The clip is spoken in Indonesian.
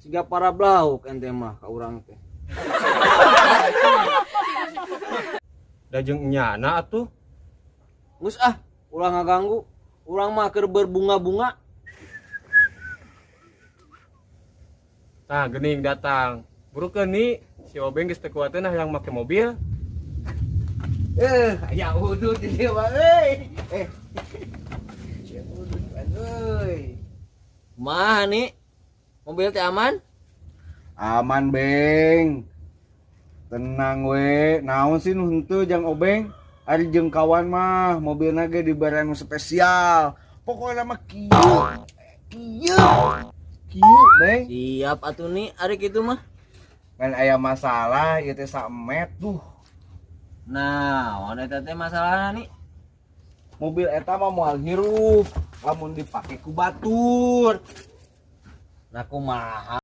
Siga para blauk ente mah ka urang teh. Da jeung nyana atuh. Geus ulah ngaganggu. Urang mah keur berbunga-bunga. Tah geuning datang. Burukeun ni si Obeng geus teu kuateun yang make mobil. Aya udud di dieu mah euy. Ya udud euy. Kumaha nih? Mobil teh aman? Aman, Beng. Tenang we, naon sih nu henteu jang Obeng? Ari jeung kawan mah mobilna ge dibere nu spesial. Pokoknya mah kieu. Kieu, Beng. Siap atuh nih, ari kitu mah. Kan aya masalah ieu teh samet tuh. Nah, wanita teh masalahna nih. Mobil eta mah moal hirup, lamun dipake ku batur. Nah kumaha